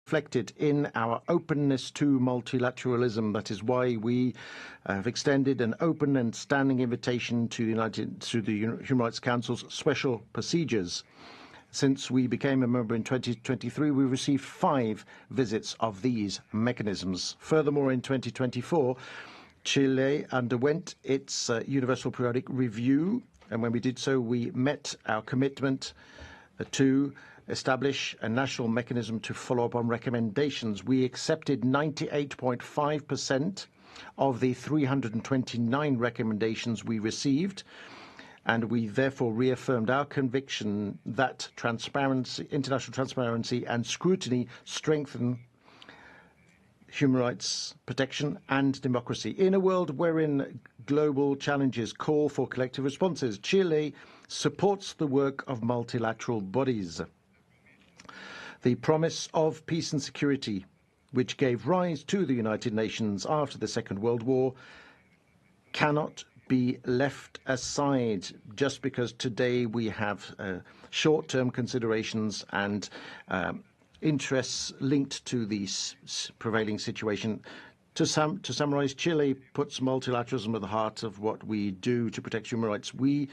reflected in our openness to multilateralism. That is why we have extended an open and standing invitation to the Human Rights Council's special procedures. Since we became a member in 2023, we received 5 visits of these mechanisms. Furthermore, in 2024, Chile underwent its Universal Periodic Review, and when we did so, we met our commitment to establish a national mechanism to follow up on recommendations. We accepted 98.5% of the 329 recommendations we received, and we therefore reaffirmed our conviction that international transparency and scrutiny strengthen human rights protection and democracy. In a world wherein global challenges call for collective responses, Chile supports the work of multilateral bodies. The promise of peace and security, which gave rise to the United Nations after the Second World War, cannot be left aside just because today we have short-term considerations and interests linked to the prevailing situation. To summarize, Chile puts multilateralism at the heart of what we do to protect human rights. We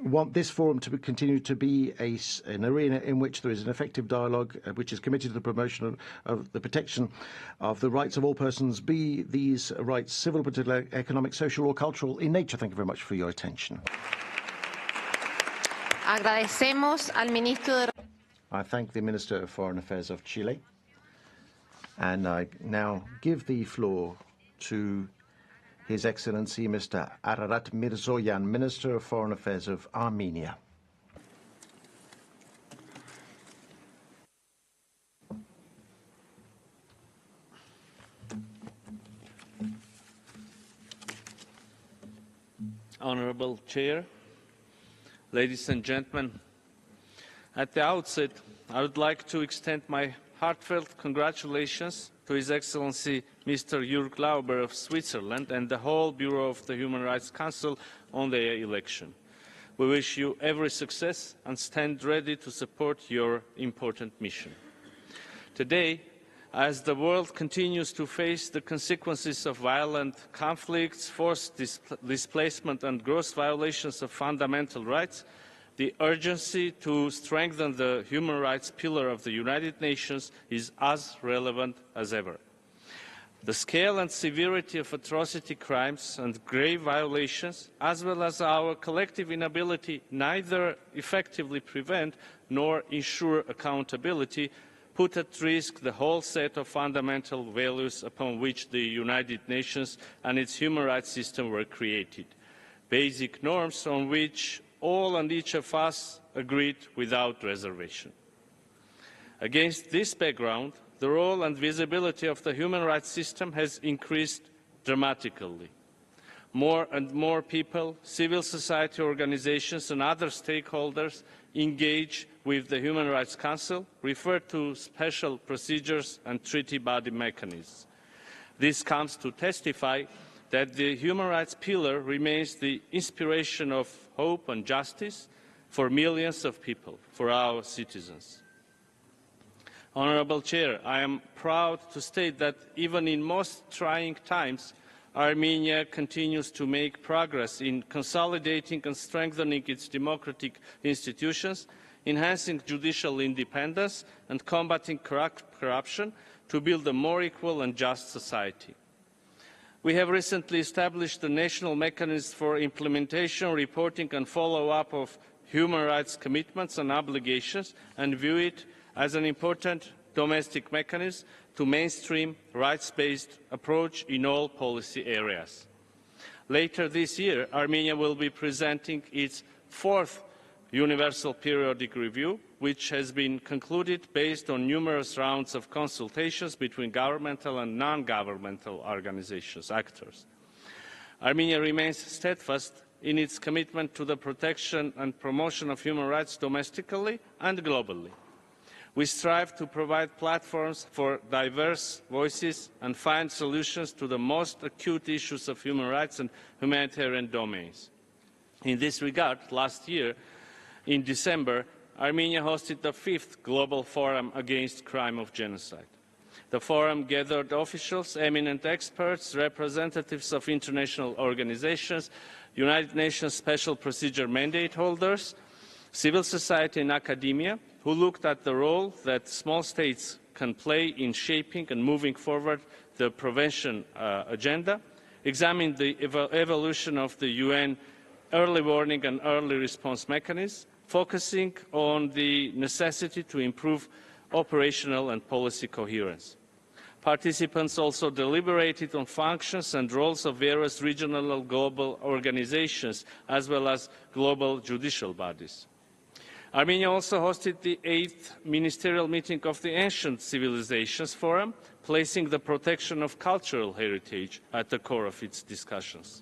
want this forum to continue to be an arena in which there is an effective dialogue which is committed to the promotion of the protection of the rights of all persons, be these rights civil, political, economic, social or cultural in nature. Thank you very much for your attention. Agradecemos al ministro de... I thank the Minister of Foreign Affairs of Chile, and I now give the floor to His Excellency Mr. Ararāt Mīrzoyan, Minister of Foreign Affairs of Armenia. Honorable Chair, ladies and gentlemen, at the outset, I would like to extend my heartfelt congratulations to His Excellency Mr. Jürg Lauber of Switzerland and the whole Bureau of the Human Rights Council on their election. We wish you every success and stand ready to support your important mission. Today, as the world continues to face the consequences of violent conflicts, forced displacement and gross violations of fundamental rights, the urgency to strengthen the human rights pillar of the United Nations is as relevant as ever. The scale and severity of atrocity crimes and grave violations, as well as our collective inability neither effectively prevent nor ensure accountability, put at risk the whole set of fundamental values upon which the United Nations and its human rights system were created, basic norms on which all and each of us agreed without reservation. Against this background, the role and visibility of the human rights system has increased dramatically. More and more people, civil society organizations and other stakeholders engage with the Human Rights Council, refer to special procedures and treaty body mechanisms. This comes to testify that the human rights pillar remains the inspiration of hope and justice for millions of people, for our citizens. Honourable Chair, I am proud to state that even in most trying times, Armenia continues to make progress in consolidating and strengthening its democratic institutions, enhancing judicial independence and combating corruption to build a more equal and just society. We have recently established a national mechanism for implementation, reporting and follow-up of human rights commitments and obligations and view it as an important domestic mechanism to mainstream rights-based approach in all policy areas. Later this year, Armenia will be presenting its 4th Universal Periodic Review, which has been concluded based on numerous rounds of consultations between governmental and non-governmental organizations, actors. Armenia remains steadfast in its commitment to the protection and promotion of human rights domestically and globally. We strive to provide platforms for diverse voices and find solutions to the most acute issues of human rights and humanitarian domains. In this regard, last year, in December, Armenia hosted the 5th Global Forum Against Crime of Genocide. The forum gathered officials, eminent experts, representatives of international organizations, United Nations Special Procedure Mandate holders, civil society and academia, who looked at the role that small states can play in shaping and moving forward the prevention agenda, examined the evolution of the UN early warning and early response mechanism, focusing on the necessity to improve operational and policy coherence. Participants also deliberated on functions and roles of various regional and global organizations, as well as global judicial bodies. Armenia also hosted the 8th Ministerial Meeting of the Ancient Civilizations Forum, placing the protection of cultural heritage at the core of its discussions.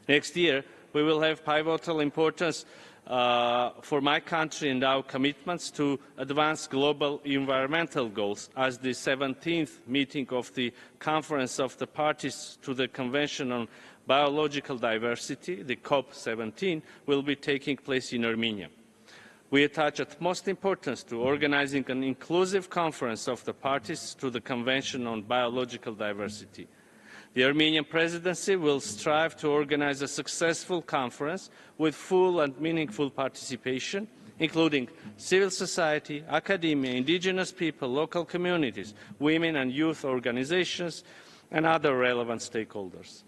Next year, we will have pivotal importance for my country and our commitments to advance global environmental goals as the 17th meeting of the Conference of the Parties to the Convention on Biological Diversity, the COP17, will be taking place in Armenia. We attach utmost importance to organizing an inclusive conference of the parties to the Convention on Biological Diversity. The Armenian presidency will strive to organize a successful conference with full and meaningful participation, including civil society, academia, indigenous people, local communities, women and youth organizations, and other relevant stakeholders.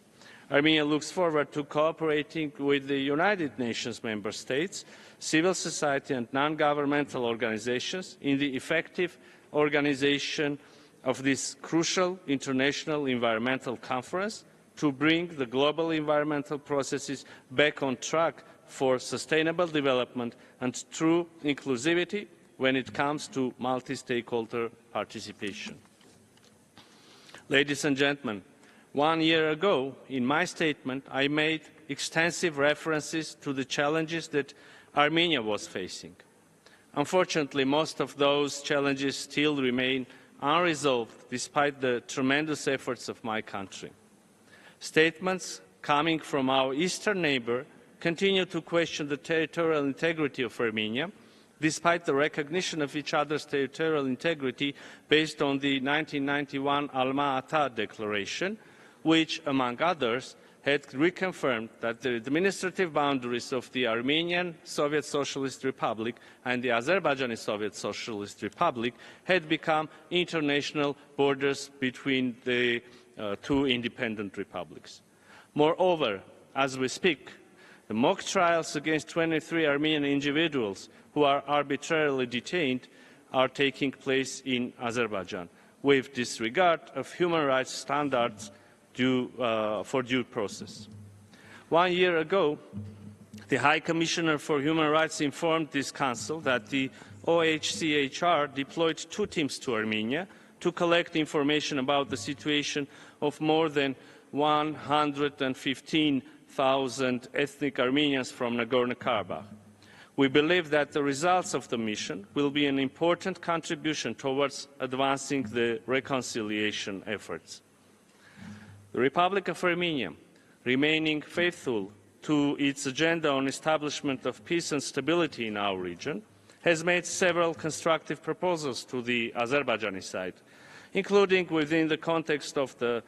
Armenia looks forward to cooperating with the United Nations member states, civil society and non-governmental organizations in the effective organization of this crucial international environmental conference to bring the global environmental processes back on track for sustainable development and true inclusivity when it comes to multi-stakeholder participation. Ladies and gentlemen, 1 year ago, in my statement, I made extensive references to the challenges that Armenia was facing. Unfortunately, most of those challenges still remain unresolved despite the tremendous efforts of my country. Statements coming from our eastern neighbour continue to question the territorial integrity of Armenia, despite the recognition of each other's territorial integrity based on the 1991 Alma-Ata Declaration, which, among others, had reconfirmed that the administrative boundaries of the Armenian Soviet Socialist Republic and the Azerbaijani Soviet Socialist Republic had become international borders between the two independent republics. Moreover, as we speak, the mock trials against 23 Armenian individuals who are arbitrarily detained are taking place in Azerbaijan, with disregard of human rights standards for due process. 1 year ago, the High Commissioner for Human Rights informed this Council that the OHCHR deployed 2 teams to Armenia to collect information about the situation of more than 115,000 ethnic Armenians from Nagorno-Karabakh. We believe that the results of the mission will be an important contribution towards advancing the reconciliation efforts. The Republic of Armenia, remaining faithful to its agenda on establishment of peace and stability in our region, has made several constructive proposals to the Azerbaijani side, including within the context of the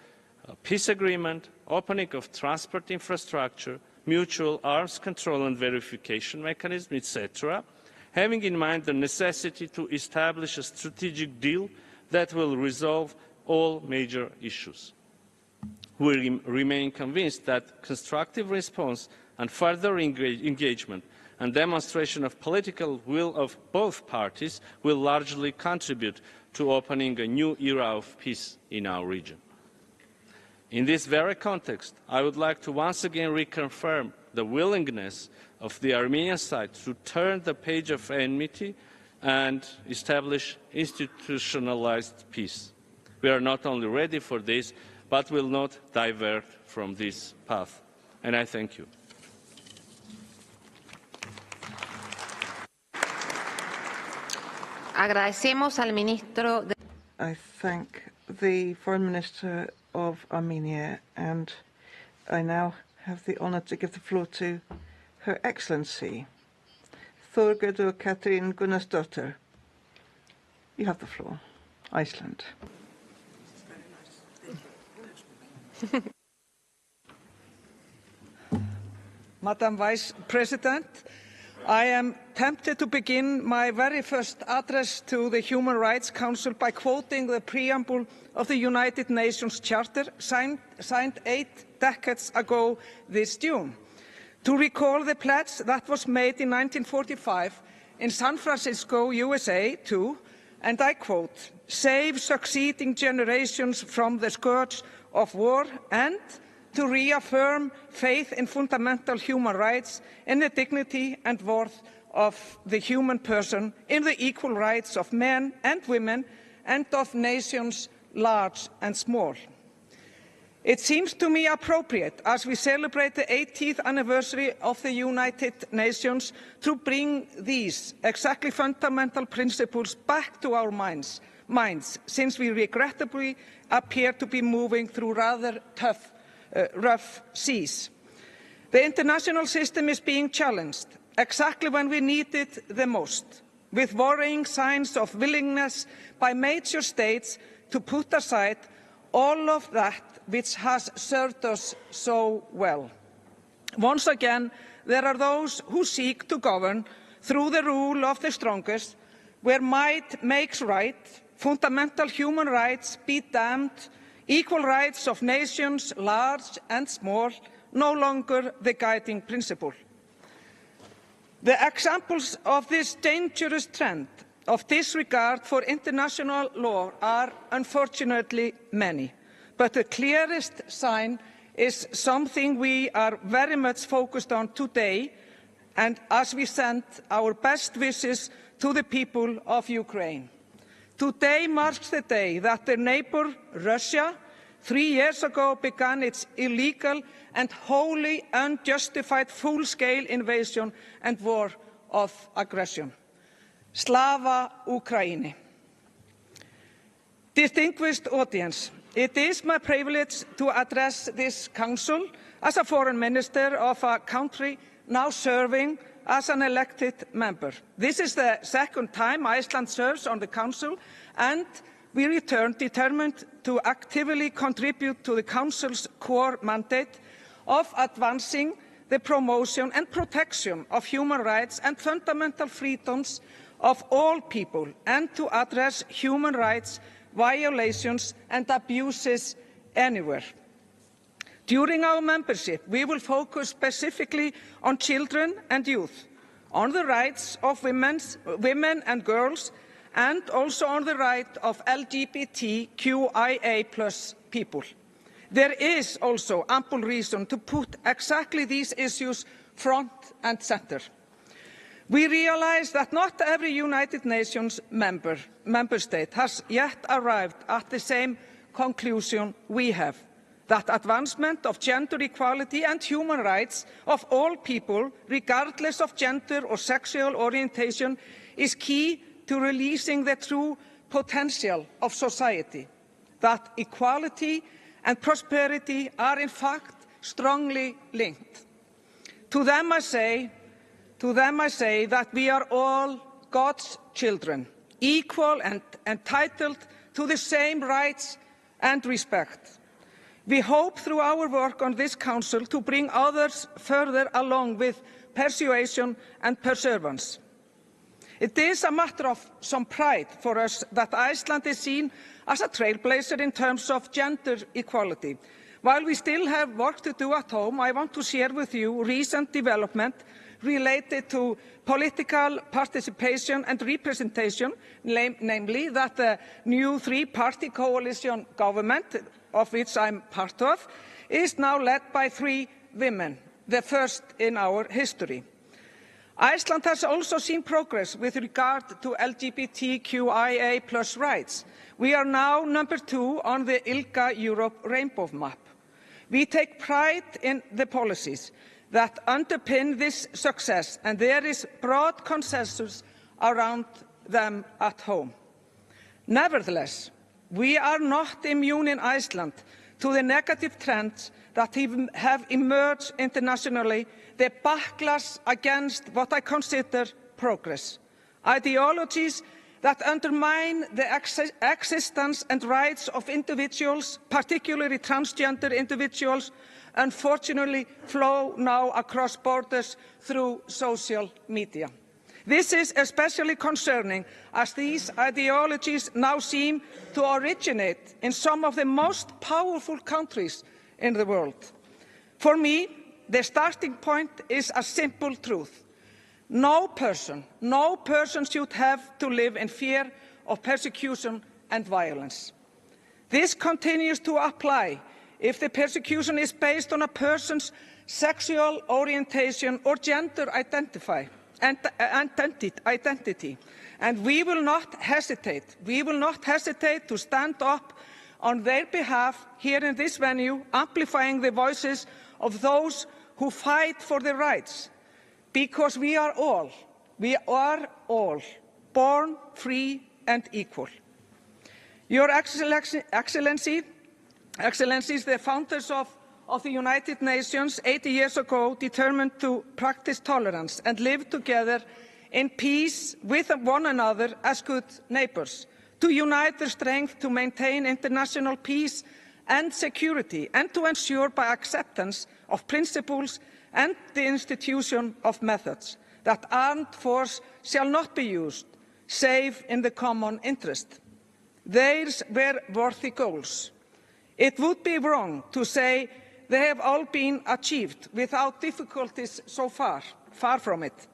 peace agreement, opening of transport infrastructure, mutual arms control and verification mechanism, etc., having in mind the necessity to establish a strategic deal that will resolve all major issues. We remain convinced that constructive response and further engagement and demonstration of political will of both parties will largely contribute to opening a new era of peace in our region. In this very context, I would like to once again reconfirm the willingness of the Armenian side to turn the page of enmity and establish institutionalized peace. We are not only ready for this, but will not divert from this path. And I thank you. Agradecemos al ministro de... I thank the Foreign Minister of Armenia, and I now have the honour to give the floor to Her Excellency. Þorgerður Katrín Gunnarsdóttir. You have the floor. Iceland. Madam Vice President, I am tempted to begin my very first address to the Human Rights Council by quoting the preamble of the United Nations Charter signed 8 decades ago this June, to recall the pledge that was made in 1945 in San Francisco, USA, to, and I quote, save succeeding generations from the scourge of war and to reaffirm faith in fundamental human rights, in the dignity and worth of the human person, in the equal rights of men and women, and of nations large and small. It seems to me appropriate, as we celebrate the 80th anniversary of the United Nations, to bring these exactly fundamental principles back to our minds, since we regrettably appear to be moving through rather rough seas. The international system is being challenged exactly when we need it the most, with worrying signs of willingness by major states to put aside all of that which has served us so well. Once again, there are those who seek to govern through the rule of the strongest, where might makes right, fundamental human rights be damned, equal rights of nations, large and small, no longer the guiding principle. The examples of this dangerous trend of disregard for international law are unfortunately many, but the clearest sign is something we are very much focused on today, and as we send our best wishes to the people of Ukraine. Today marks the day that their neighbour, Russia, 3 years ago began its illegal and wholly unjustified full-scale invasion and war of aggression. Slava Ukraini. Distinguished audience, it is my privilege to address this Council as a Foreign Minister of a country now serving as an elected member. This is the second time Iceland serves on the Council, and we return determined to actively contribute to the Council's core mandate of advancing the promotion and protection of human rights and fundamental freedoms of all people, and to address human rights violations and abuses anywhere. During our membership, we will focus specifically on children and youth, on the rights of women and girls, and also on the right of LGBTQIA+ people. There is also ample reason to put exactly these issues front and centre. We realise that not every United Nations member state has yet arrived at the same conclusion we have, that advancement of gender equality and human rights of all people, regardless of gender or sexual orientation, is key to releasing the true potential of society, that equality and prosperity are in fact strongly linked. To them I say that we are all God's children, equal and entitled to the same rights and respect. We hope through our work on this Council to bring others further along with persuasion and perseverance. It is a matter of some pride for us that Iceland is seen as a trailblazer in terms of gender equality. While we still have work to do at home, I want to share with you recent development related to political participation and representation, namely that the new three-party coalition government, of which I'm part of, is now led by 3 women, the first in our history. Iceland has also seen progress with regard to LGBTQIA+ rights. We are now number 2 on the ILGA Europe rainbow map. We take pride in the policies that underpin this success, and there is broad consensus around them at home. Nevertheless, we are not immune in Iceland to the negative trends that have emerged internationally, the backlash against what I consider progress. Ideologies that undermine the existence and rights of individuals, particularly transgender individuals, unfortunately flow now across borders through social media. This is especially concerning as these ideologies now seem to originate in some of the most powerful countries in the world. For me, the starting point is a simple truth. No person should have to live in fear of persecution and violence. This continues to apply if the persecution is based on a person's sexual orientation or gender identity. And we will not hesitate to stand up on their behalf here in this venue, amplifying the voices of those who fight for their rights. Because we are all born free and equal. Your Excellencies, the founders of the United Nations 80 years ago determined to practice tolerance and live together in peace with one another as good neighbours, to unite their strength to maintain international peace and security, and to ensure by acceptance of principles and the institution of methods that armed force shall not be used, save in the common interest. Theirs were worthy goals. It would be wrong to say they have all been achieved without difficulties so far from it.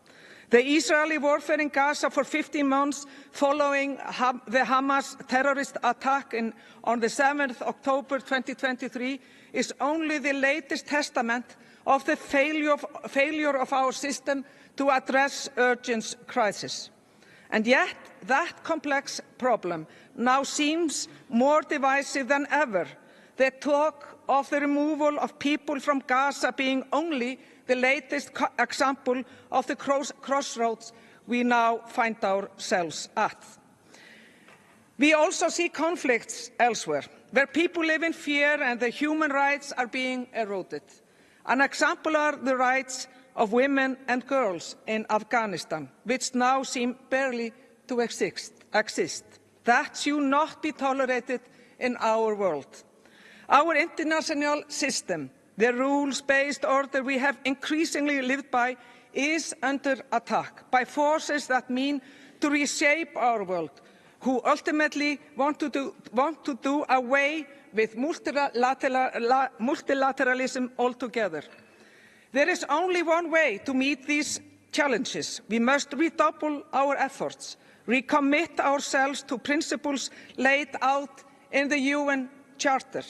The Israeli warfare in Gaza for 15 months following the Hamas terrorist attack on the 7th October 2023 is only the latest testament of the failure of our system to address urgent crisis. And yet, that complex problem now seems more divisive than ever, the talk of the removal of people from Gaza being only the latest example of the crossroads we now find ourselves at. We also see conflicts elsewhere, where people live in fear and their human rights are being eroded. An example are the rights of women and girls in Afghanistan, which now seem barely to exist. That should not be tolerated in our world. Our international system, the rules-based order we have increasingly lived by, is under attack by forces that mean to reshape our world, who ultimately want to do away with multilateralism altogether. There is only one way to meet these challenges. We must redouble our efforts, recommit ourselves to principles laid out in the UN Charter.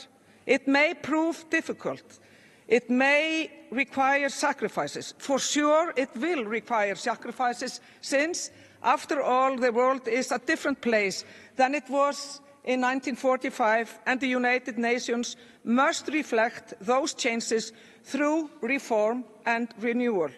It may prove difficult. It may require sacrifices. For sure, it will require sacrifices, since, after all, the world is a different place than it was in 1945, and the United Nations must reflect those changes through reform and renewal.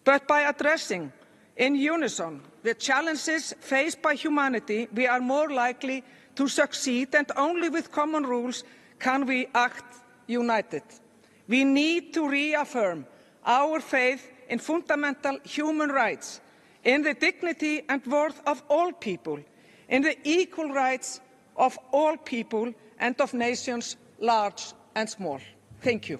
But by addressing in unison the challenges faced by humanity, we are more likely to succeed, and only with common rules can we act united. We need to reaffirm our faith in fundamental human rights, in the dignity and worth of all people, in the equal rights of all people and of nations large and small. Thank you.